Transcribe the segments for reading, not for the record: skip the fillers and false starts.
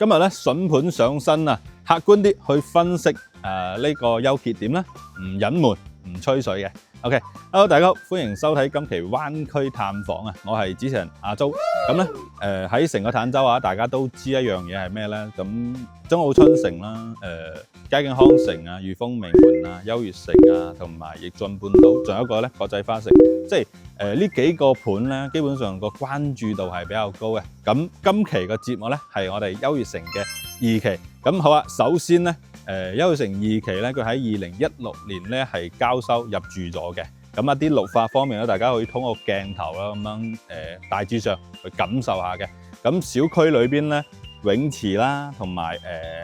今日咧筍盤上身啊，客觀啲去分析呢個優缺點啦，唔隱瞞唔吹水嘅。OK，Hello，大家好，歡迎收睇今期灣區探訪啊！我係主持人阿租。咁咧喺成個坦洲啊，大家都知一樣嘢係咩咧？咁中澳春城啦，佳景康城啊、裕豐名門啊、優越城啊，同埋易進半島，仲有一個咧國際花城，即係呢幾個盤咧，基本上個關注度係比較高嘅。咁今期個節目咧係我哋優越城嘅2期。咁好啊，首先咧。優越城2期咧，佢喺2016年咧係交收入住咗嘅。咁一啲綠化方面咧，大家可以通過鏡頭啦咁樣大致上去感受下嘅。咁小區裏邊咧泳池啦，同埋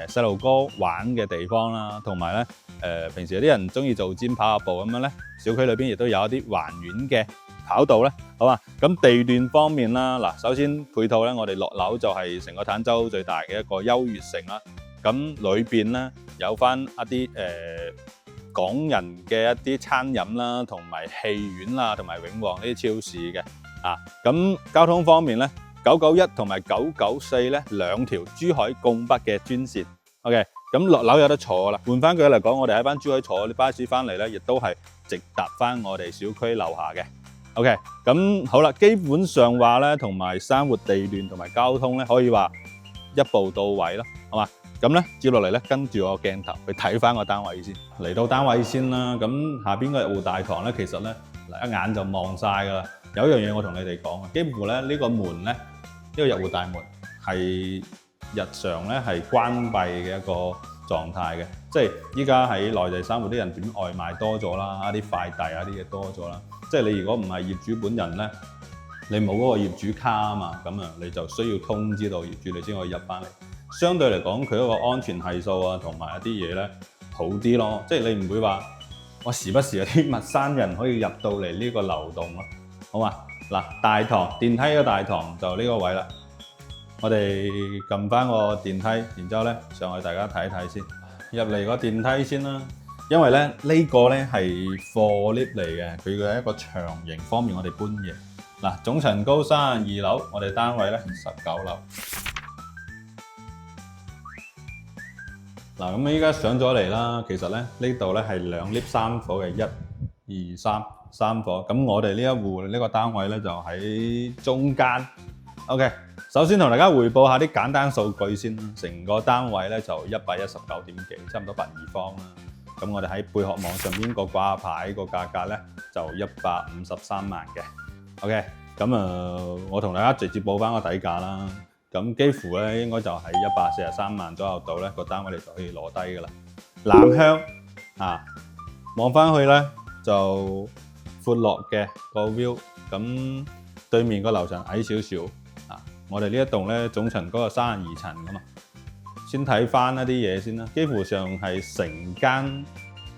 細路哥玩嘅地方啦，同埋咧平時有啲人中意做尖跑下步咁樣咧，小區裏邊亦都有一啲環園嘅跑道咧。好啊，咁地段方面啦，嗱，首先配套咧，我哋落樓就係成個坦洲最大嘅一個優越城啦。咁裏邊咧有翻一啲港人嘅一啲餐飲啦，同埋戲院啦，同埋永旺呢啲超市嘅啊。咁交通方面咧，991同埋994咧2條珠海贛北嘅專線。OK， 咁落樓有得坐啦。換翻句嚟講，我哋喺翻珠海坐啲巴士翻嚟咧，亦都係直達翻我哋小區樓下嘅。OK， 咁好啦，基本上話咧，同埋生活地段同埋交通咧，可以話一步到位咯，好嘛？咁咧，接落嚟咧，跟住我個鏡頭去睇翻個單位先。嚟到單位先啦，咁下邊個入戶大堂咧，其實咧一眼就望晒噶啦。有一樣嘢我同你哋講啊，幾乎咧呢個門咧，呢個入戶大門係日常咧係關閉嘅一個狀態嘅。即係依家喺內地生活啲人點外賣多咗啦，啲快遞啊啲嘢多咗啦。即係你如果唔係業主本人咧，你冇嗰個業主卡啊嘛，咁啊你就需要通知到業主你先可以入翻嚟。相對嚟講，佢嗰個安全係數啊，同埋一啲嘢咧好啲咯。即係你唔會話我時不時有啲陌生人可以入到嚟呢個流動咯，好嘛？嗱，大堂電梯嘅大堂就呢個位啦。我哋撳翻個電梯，然之後咧上去大家睇一睇先。入嚟個電梯先啦，因為咧呢個咧係貨 lift 嚟嘅，佢嘅一個長形方面我哋搬嘢。嗱，總層高32樓，我哋單位咧19樓。嗱，咁依家上咗嚟啦，其實咧呢度咧係2 lift 3伙嘅，1、2、3伙。咁我哋呢一戶呢個單位咧就喺中間。OK， 首先同大家匯報下啲簡單數據先啦。成個單位咧就119點幾，差唔多82方啦。咁我哋喺貝殼網上邊個掛牌個價格咧就153萬嘅。OK， 咁我同大家直接報翻個底價啦。咁幾乎咧應該就喺143萬左右度咧個單位你就可以攞低噶啦。南向啊，望翻去咧就闊落嘅個 view， 咁對面個樓層矮少少啊。我哋呢一棟咧總層高有32層噶嘛。先睇翻一啲嘢先啦，幾乎上係成間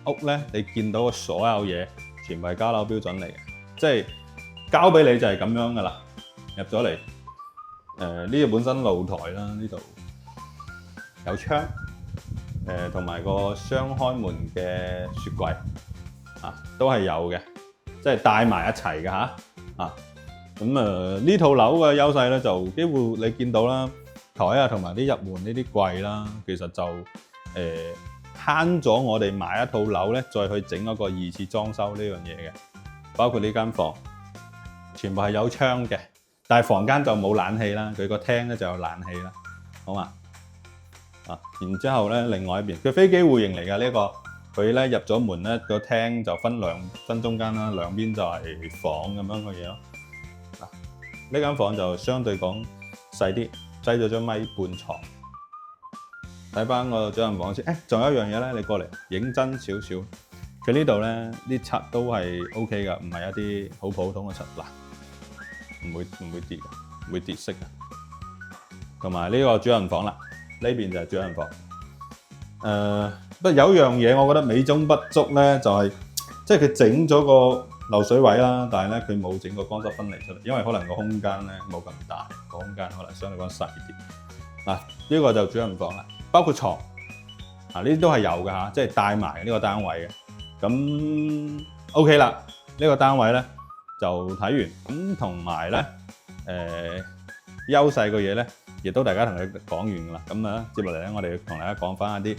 屋咧，你見到嘅所有嘢全部係交樓標準嚟嘅，即係交俾你就係咁樣噶啦。入咗嚟。呢個本身露台啦，呢度有窗，同埋個雙開門嘅雪櫃啊，都係有嘅，即係帶埋一齊嘅嚇啊。咁呢套樓嘅優勢咧，就幾乎你見到啦，台啊同埋啲入門呢啲櫃啦，其實就慳咗我哋買一套樓咧，再去整一個2次裝修呢樣嘢嘅，包括呢間房全部係有窗嘅。但係房間就冇冷氣啦，佢個廳咧就有冷氣啦，好嘛？啊，然之後咧，另外一邊佢飛機戶型嚟㗎呢個，佢咧入咗門咧個廳就分中間啦，兩邊就係房咁樣嘅嘢咯。嗱，呢間房就相對講細啲，擠咗張米半床。睇翻個主人房先，仲有一樣嘢咧，你過嚟認真少少，佢呢度咧啲漆都係 OK 㗎，唔係一啲好普通嘅漆嗱。唔會跌嘅，唔會跌色嘅。同埋呢個主人房啦，呢邊就係主人房。不過有樣嘢我覺得美中不足咧，就係即係佢整咗個漏水位啦，但係咧佢冇整個乾濕分離出嚟，因為可能個空間咧冇咁大，個空間可能相對講細啲。嗱，呢個就主人房啦，包括床啊，呢啲都係有嘅嚇，即係帶埋呢個單位嘅。咁 OK 啦，呢個單位咧。就睇完咁，同埋咧，優勢嘅嘢咧，亦都大家同佢講完㗎啦。咁啊，接落嚟咧，我哋同大家講翻一啲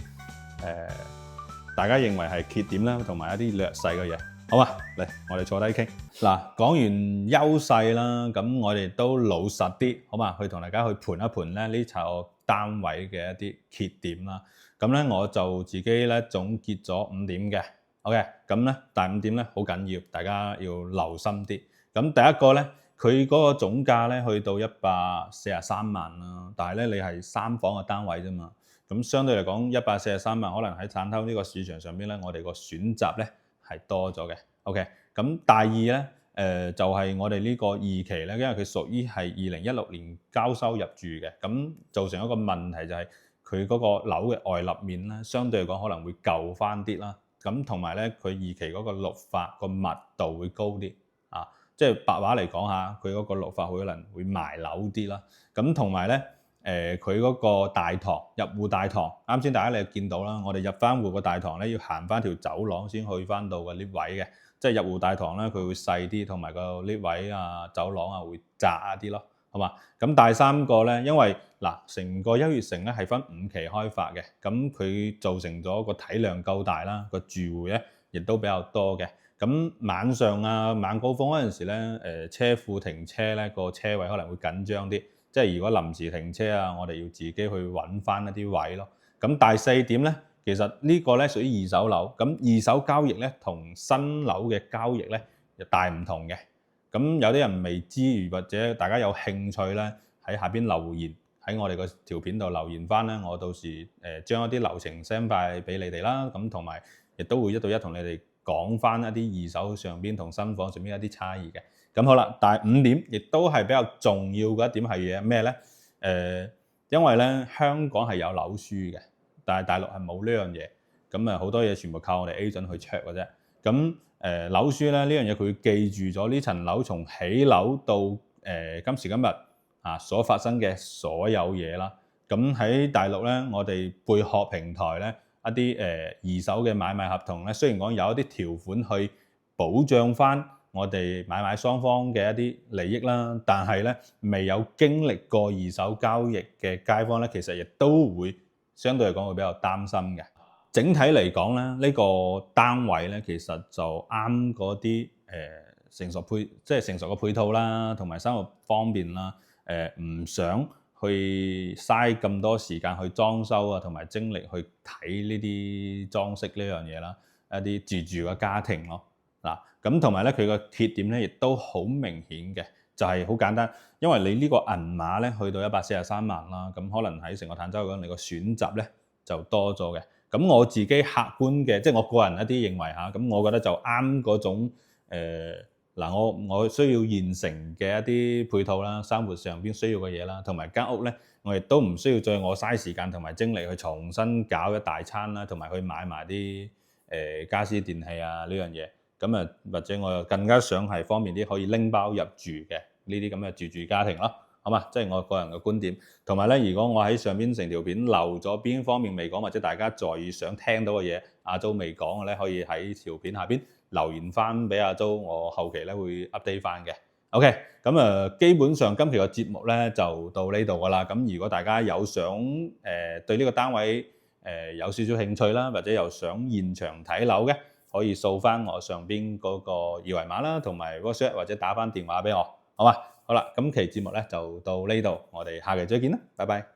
大家認為係缺點啦，同埋一啲劣勢嘅嘢，好嘛？嚟，我哋坐低傾。嗱，講完優勢啦，咁我哋都老實啲，好嘛？去同大家去盤一盤咧呢個單位嘅一啲缺點啦。咁咧，我就自己咧總結咗5點嘅。OK， 咁咧第5點咧好緊要，大家要留心啲。咁第一個咧，佢嗰個總價咧去到143萬啦，但係咧你係3房嘅單位啫嘛。咁相對嚟講，143萬可能喺汕頭呢個市場上邊咧，我哋個選擇咧係多咗嘅。OK， 咁第二咧，就係我哋呢個二期咧，因為佢屬於係2016年交收入住嘅，咁造成一個問題就係佢嗰個樓嘅外立面咧，相對嚟講可能會舊翻啲啦。咁同埋咧，佢二期嗰個綠化個密度會高啲啊，即係白話嚟講下，佢嗰個綠化可能會埋樓啲啦。咁同埋咧，佢嗰個大堂入戶大堂，啱先大家你見到啦，我哋入翻戶個大堂咧，要行翻條走廊先去翻到個 lift 位嘅，即係入戶大堂咧，佢會細啲，同埋個 lift 位啊、走廊啊會窄一啲咯，好嘛？咁第3個咧，因為嗱，成個優越城咧係分5期開發嘅，咁佢造成咗個體量夠大啦，個住戶咧亦都比較多嘅。咁晚上啊、晚高峰嗰陣時咧，車庫停車咧個車位可能會緊張啲。即係如果臨時停車啊，我哋要自己去揾翻一啲位咯。咁第4點咧，其實呢個咧屬於二手樓，咁二手交易咧同新樓嘅交易咧又大唔同嘅。咁有啲人未知，或者大家有興趣咧，喺下邊留言，喺我哋個條片度留言翻咧，我到時將一啲流程 send 翻俾你哋啦。咁同埋亦都會一對一同你哋講翻一啲二手上邊同新房上邊一啲差異嘅。咁好啦，第5點亦都係比較重要嘅一點係咩咧？因為咧香港係有樓書嘅，但係大陸係冇呢樣嘢，咁啊好多嘢全部靠我哋 agent 去 check 嘅啫。咁樓書咧呢樣嘢佢會記住咗呢層樓從起樓到今時今日啊所發生嘅所有嘢啦。咁喺大陸咧，我哋貝殼平台咧一啲二手嘅買賣合同咧，雖然講有一啲條款去保障翻我哋買賣雙方嘅一啲利益啦，但係咧未有經歷過二手交易嘅街坊咧，其實亦都會相對嚟講會比較擔心嘅。整體嚟講咧，呢個單位咧其實就啱嗰啲成熟嘅配套啦，同埋生活方便啦，唔想去嘥咁多時間去裝修啊，同埋精力去睇呢啲裝飾呢樣嘢啦，一啲自住嘅家庭咯。嗱，咁同埋咧，佢個缺點咧，亦都好明顯嘅，就係好簡單，因為你呢個銀碼咧去到143萬啦，咁可能喺成個坦洲嚟講，你個選擇咧就多咗嘅。咁我自己客觀嘅，即係我個人一啲認為嚇，咁我覺得就啱嗰種我需要現成嘅一啲配套啦，生活上邊需要嘅嘢啦，同埋間屋咧，我亦都唔需要再我嘥時間同埋精力去重新搞一大餐啦，同埋去買埋啲家私電器啊呢樣嘢。咁啊，或者我又更加想係方便啲，可以拎包入住嘅呢啲咁嘅自住家庭咯，好嘛？即係我個人嘅觀點。同埋咧，如果我喺上邊成條片漏咗邊方面未講，或者大家在意想聽到嘅嘢，阿周未講嘅咧，可以喺條片下邊留言翻俾阿周，我後期咧會 update 翻嘅。OK，咁基本上今期嘅節目咧就到呢度噶啦。咁如果大家有想對呢個單位有少少興趣啦，或者又想現場睇樓嘅，可以掃翻我上邊嗰個二維碼啦，同埋 WhatsApp 或者打翻電話俾我，好嘛？好啦，今期節目咧就到呢度，我哋下期再見啦，拜拜。